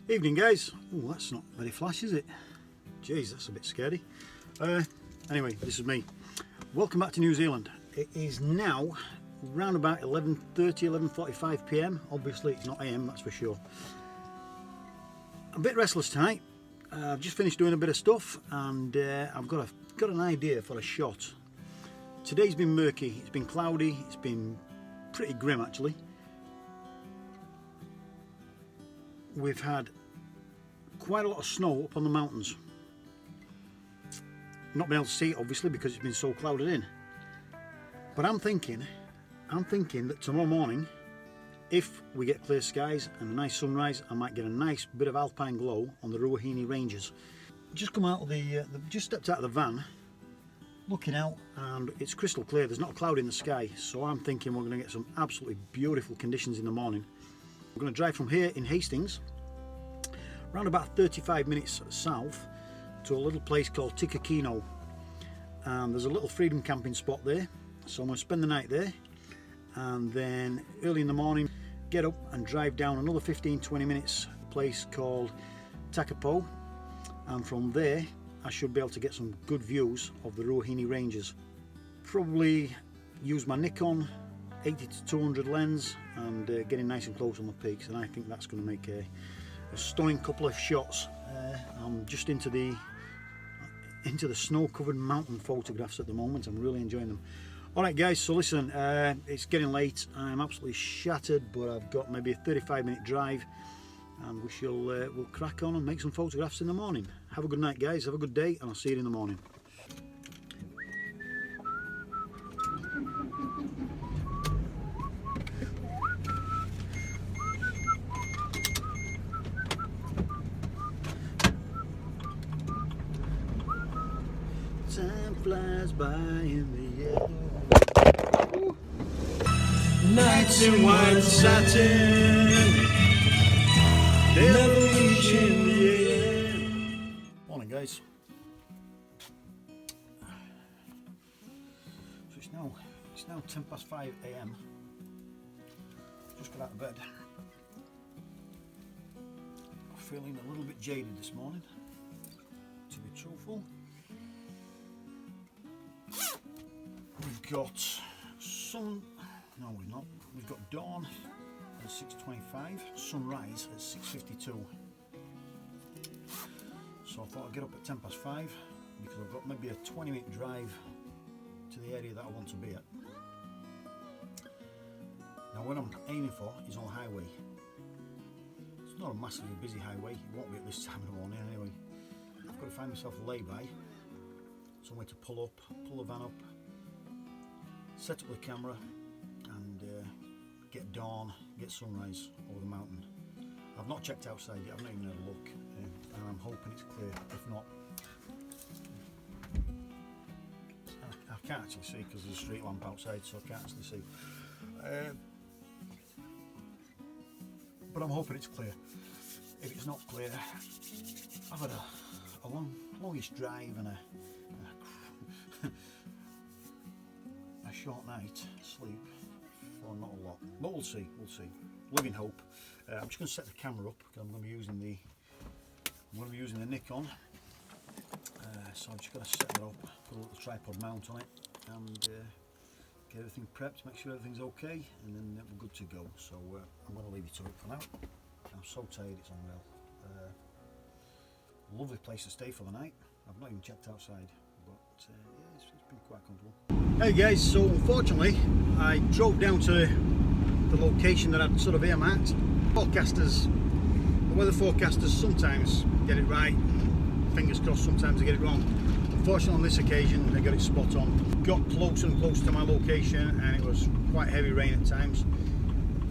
Evening guys. Oh, that's not very flash, is it? Jeez, that's a bit scary. Anyway, this is me. Welcome back to New Zealand. It is now around about 11:30, 11:45 PM. Obviously it's not AM, that's for sure. I'm a bit restless tonight. I've just finished doing a bit of stuff and I've got an idea for a shot. Today's been murky, it's been cloudy, it's been pretty grim actually. We've had quite a lot of snow up on the mountains. Not been able to see it obviously because it's been so clouded in. But I'm thinking that tomorrow morning, if we get clear skies and a nice sunrise, I might get a nice bit of alpine glow on the Ruahine Ranges. Just come out of just stepped out of the van, looking out, and it's crystal clear. There's not a cloud in the sky, so I'm thinking we're going to get some absolutely beautiful conditions in the morning. We're going to drive from here in Hastings, around about 35 minutes south, to a little place called Tikakino. There's a little freedom camping spot there, so I'm going to spend the night there, and then early in the morning get up and drive down another 15-20 minutes, a place called Takapo, and from there I should be able to get some good views of the Ruahine Ranges. Probably use my Nikon 80-200 lens and getting nice and close on the peaks, and I think that's going to make a stunning couple of shots. I'm just into the snow-covered mountain photographs at the moment. I'm really enjoying them. Alright guys, so listen, it's getting late. I'm absolutely shattered, but I've got maybe a 35-minute drive, and we'll crack on and make some photographs in the morning. Have a good night guys, have a good day, and I'll see you in the morning. Time flies by in the yellow. Nights in white satin, never reaching the air. Morning guys. So it's now 5:10 AM. Just got out of bed. Feeling a little bit jaded this morning, to be truthful. We've got we've got dawn at 6:25, sunrise at 6:52. So I thought I'd get up at 5:10 because I've got maybe a 20-minute drive to the area that I want to be at. Now what I'm aiming for is on a highway. It's not a massively busy highway, it won't be at this time of the morning anyway. I've got to find myself a lay-by, somewhere to pull the van up, set up the camera, and get dawn, get sunrise over the mountain. I've not checked outside yet, I've not even had a look, and I'm hoping it's clear. If not, I can't actually see because there's a street lamp outside, so I can't actually see. But I'm hoping it's clear. If it's not clear, I've had a longish drive and a short night sleep for not a lot, but we'll see. Live in hope. I'm just going to set the camera up because I'm going to be using the Nikon. So I'm just going to set it up, put a little tripod mount on it, and get everything prepped, make sure everything's okay, and then we're good to go. So I'm going to leave you to it for now. I'm so tired, it's unreal. Lovely place to stay for the night. I've not even checked outside, but yeah, it's been quite comfortable. Hey guys, so unfortunately I drove down to the location that I'd sort of earmarked. The weather forecasters sometimes get it right, fingers crossed sometimes they get it wrong. Unfortunately on this occasion they got it spot on. Got closer and closer to my location and it was quite heavy rain at times,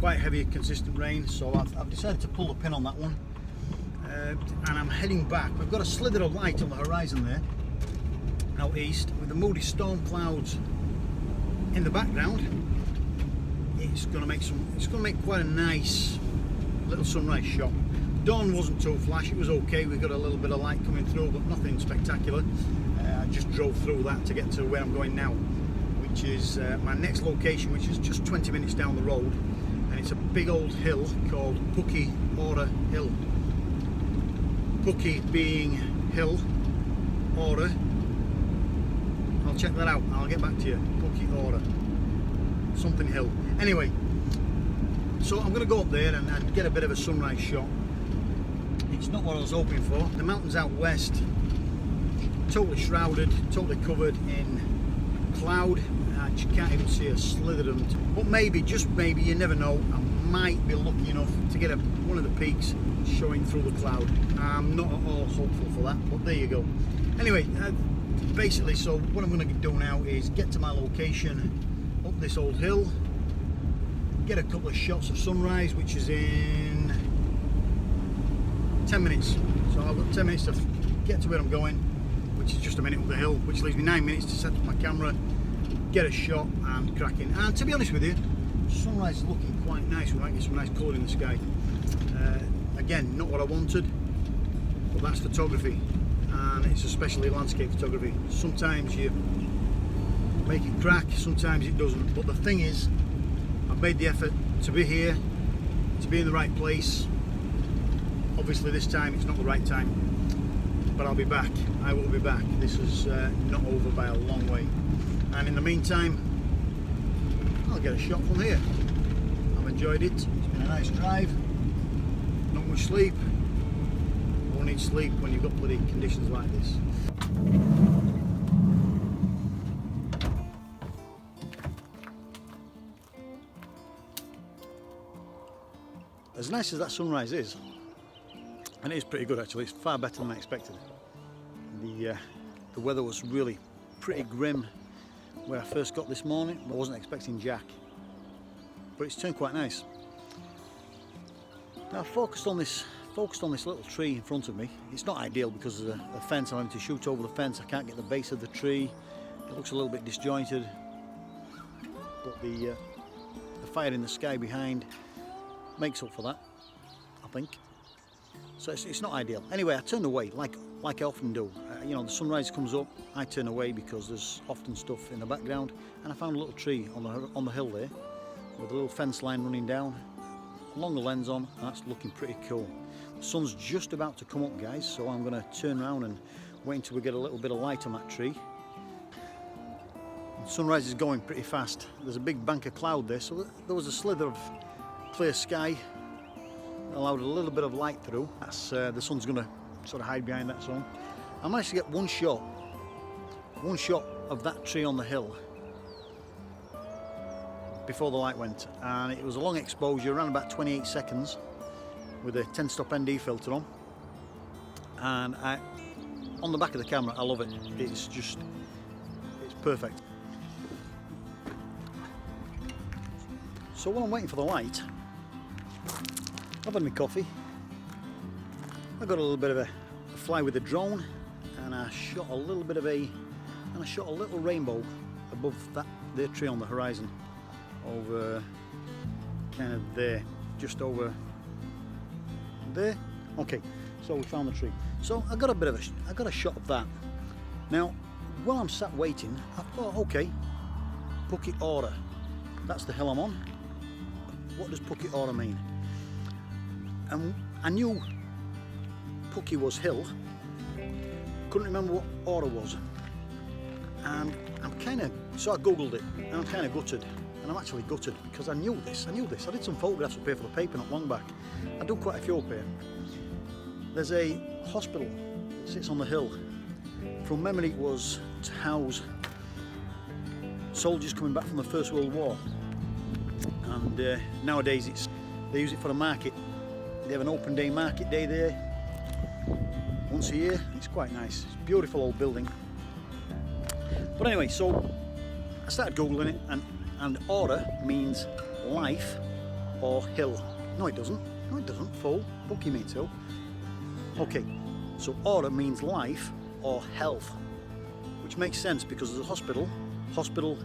quite heavy consistent rain, so I've decided to pull the pin on that one. And I'm heading back. We've got a slither of light on the horizon there, out east, with the moody storm clouds in the background. It's going to make quite a nice little sunrise shot. Dawn wasn't too flash, it was okay. We got a little bit of light coming through, but nothing spectacular. I just drove through that to get to where I'm going now, which is my next location, which is just 20 minutes down the road, and it's a big old hill called Puki Ora Hill. Pucky being hill, order. I'll check that out. I'll get back to you. Pucky order. Something hill. Anyway, so I'm going to go up there and get a bit of a sunrise shot. It's not what I was hoping for. The mountains out west, totally shrouded, totally covered in cloud. You can't even see a slither of them. But maybe, just maybe, you never know, I might be lucky enough to get one of the peaks showing through the cloud. I'm not at all hopeful for that, but there you go. Anyway, basically, so what I'm going to do now is get to my location up this old hill, get a couple of shots of sunrise, which is in 10 minutes. So I've got 10 minutes to get to where I'm going, which is just a minute up the hill, which leaves me 9 minutes to set up my camera, get a shot and cracking. And to be honest with you, sunrise is looking quite nice. We might get some nice colour in the sky. Again, not what I wanted, but that's photography, and it's especially landscape photography. Sometimes you make it crack, sometimes it doesn't, but the thing is, I've made the effort to be here, to be in the right place. Obviously this time it's not the right time, but I'll be back. I will be back. This is not over by a long way, and in the meantime I'll get a shot from here. I've enjoyed it. It's been a nice drive. Not much sleep. You won't need sleep when you've got bloody conditions like this. As nice as that sunrise is, and it is pretty good actually, it's far better than I expected. The weather was really pretty grim when I first got this morning. I wasn't expecting jack, but it's turned quite nice. Now I've focused on this little tree in front of me. It's not ideal because there's a fence. I'm having to shoot over the fence. I can't get the base of the tree. It looks a little bit disjointed, but the fire in the sky behind makes up for that, I think. So it's not ideal. Anyway, I turned away like I often do. You know, the sunrise comes up, I turn away because there's often stuff in the background, and I found a little tree on the hill there with a little fence line running down, long the lens on, and that's looking pretty cool. The sun's just about to come up, guys, so I'm going to turn around and wait until we get a little bit of light on that tree. The sunrise is going pretty fast. There's a big bank of cloud there, so there was a slither of clear sky that allowed a little bit of light through. That's the sun's going to sort of hide behind that sun. I managed to get one shot of that tree on the hill before the light went, and it was a long exposure, around about 28 seconds, with a 10-stop ND filter on, and on the back of the camera, I love it. It's perfect. So while I'm waiting for the light, I've had my coffee. I got a little bit of a fly with the drone, and I shot a little rainbow above their tree on the horizon, over kind of there, just over there. Okay, so we found the tree. So I got a shot of that. Now, while I'm sat waiting, I thought, okay, Pucky Order. That's the hill I'm on. What does Pucky Order mean? And I knew Pucky was hill. Couldn't remember what order was. And so I googled it, and I'm kind of gutted. And I'm actually gutted because I knew this. I did some photographs up here for the paper not long back. I do quite a few up here. There's a hospital that sits on the hill. From memory, it was to house soldiers coming back from the First World War. And nowadays they use it for a market. They have an open day market day there once a year. It's quite nice. It's a beautiful old building. But anyway, so I started googling it, and order means life or hill. No, it doesn't. No, it doesn't. Full. Pucky means hill. Okay, so order means life or health, which makes sense because there's a hospital,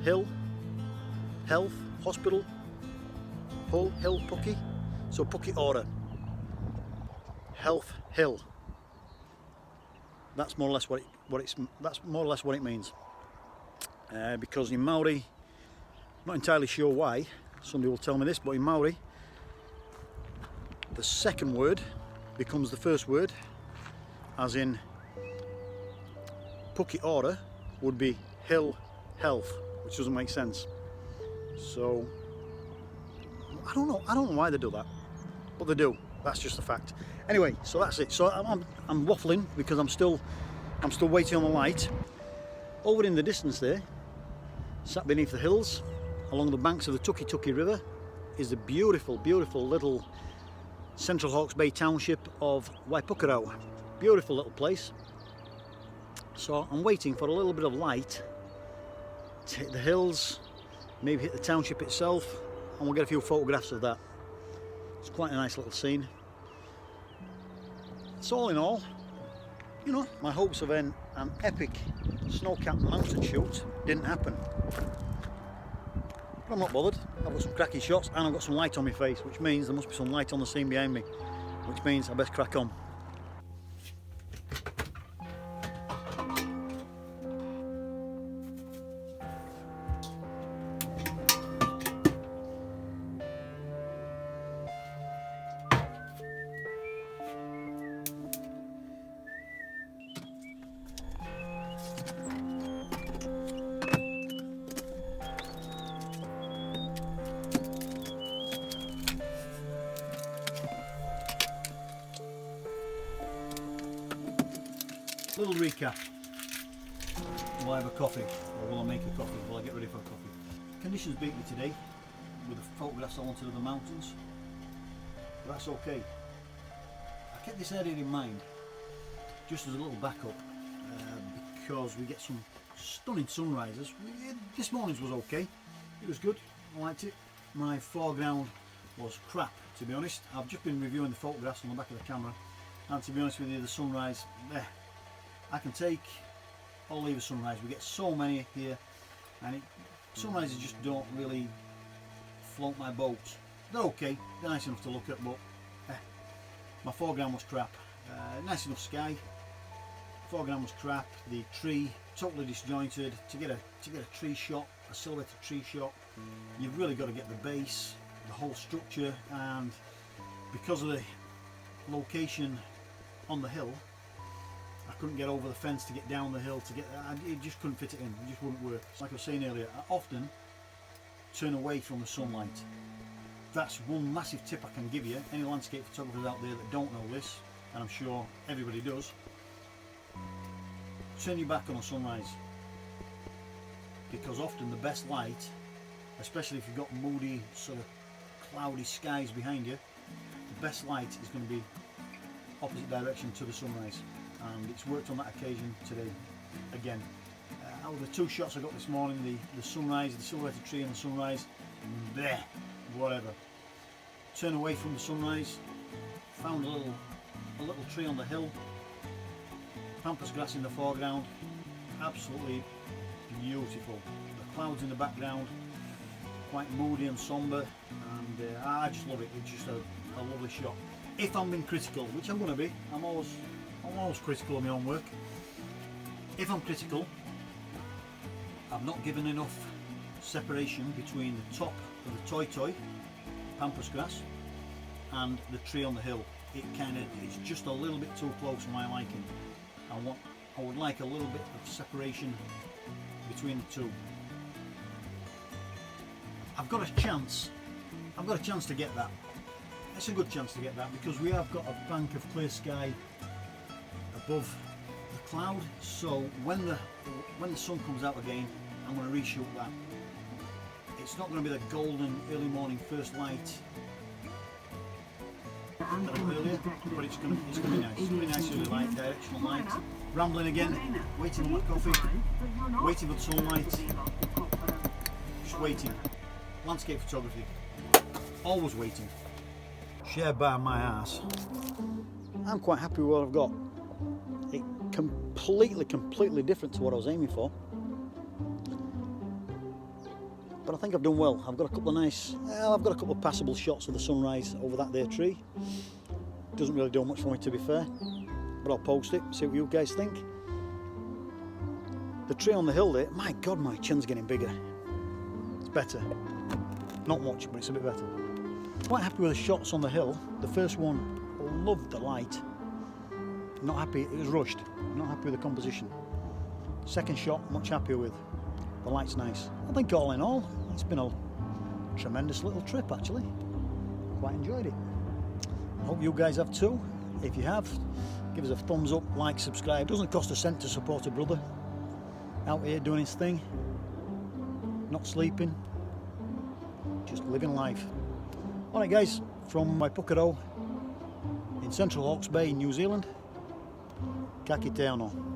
hill, health, hospital, hill, Pucky. So Pucky Order, health, hill. That's more or less what it means. Because in Maori, not entirely sure why, somebody will tell me this, but in Maori, the second word becomes the first word, as in Phuket order would be hill health, which doesn't make sense. So I don't know why they do that, but they do. That's just a fact. Anyway, so that's it. So I'm waffling because I'm still waiting on the light. Over in the distance there, sat beneath the hills along the banks of the Tuki River, is the beautiful little Central Hawke's Bay township of Waipukurau. Beautiful little place. So I'm waiting for a little bit of light to hit the hills, maybe hit the township itself, and we'll get a few photographs of that. It's quite a nice little scene. So all in all, you know, my hopes of an epic snow-capped mountain shoot didn't happen. But I'm not bothered. I've got some cracking shots and I've got some light on my face, which means there must be some light on the scene behind me, which means I best crack on. Little recap. Will I have a coffee, or will I make a coffee? Will I get ready for a coffee? Conditions beat me today with the photographs I wanted of the mountains, but that's okay. I kept this area in mind just as a little backup because we get some stunning sunrises. This morning's was okay, it was good, I liked it. My foreground was crap, to be honest. I've just been reviewing the photographs on the back of the camera, and to be honest with you, the sunrise, I can take or leave a sunrise. We get so many here, and sunrises just don't really float my boat. They're okay, they're nice enough to look at, but my foreground was crap. Nice enough sky, foreground was crap. The tree totally disjointed. To get a tree shot, a silhouetted tree shot, you've really got to get the base, the whole structure, and because of the location on the hill, I couldn't get over the fence to get down the hill to get. It just couldn't fit it in. It just wouldn't work. Like I was saying earlier, I often turn away from the sunlight. That's one massive tip I can give you. Any landscape photographers out there that don't know this, and I'm sure everybody does, turn your back on a sunrise, because often the best light, especially if you've got moody, sort of cloudy skies behind you, the best light is going to be opposite direction to the sunrise. And it's worked on that occasion today again. Out of the two shots I got this morning, the sunrise, the silhouetted tree and the sunrise, bleh, whatever. Turn away from the sunrise, found a little tree on the hill, pampas grass in the foreground, absolutely beautiful. The clouds in the background, quite moody and sombre, and I just love it. It's just a lovely shot. If I'm being critical, which I'm going to be, I'm always critical of my own work. If I'm critical, I've not given enough separation between the top of the toy pampas grass and the tree on the hill. It's just a little bit too close for my liking. I would like a little bit of separation between the two. I've got a chance to get that. It's a good chance to get that because we have got a bank of clear sky above the cloud, so when the sun comes out again, I'm going to reshoot that. It's not going to be the golden early morning first light that I got earlier, but it's going to be nice. It's going to be nice early light, directional light. Rambling again, waiting on my coffee, waiting for the sunlight, just waiting. Landscape photography, always waiting. Shared by my ass. I'm quite happy with what I've got. It completely different to what I was aiming for. But I think I've done well. I've got a couple of passable shots of the sunrise over that there tree. Doesn't really do much for me, to be fair, but I'll post it, see what you guys think. The tree on the hill there, my God, my chin's getting bigger. It's better. Not much, but it's a bit better. Quite happy with the shots on the hill. The first one, loved the light. not happy, it was rushed, not happy with the composition. Second shot, much happier with. The light's nice. I think all in all, it's been a tremendous little trip actually. Quite enjoyed it. Hope you guys have too. If you have, give us a thumbs up, like, subscribe. It doesn't cost a cent to support a brother out here doing his thing, not sleeping, just living life. Alright guys, from my Pucaro in Central Hawke's Bay in New Zealand, ka kite anō.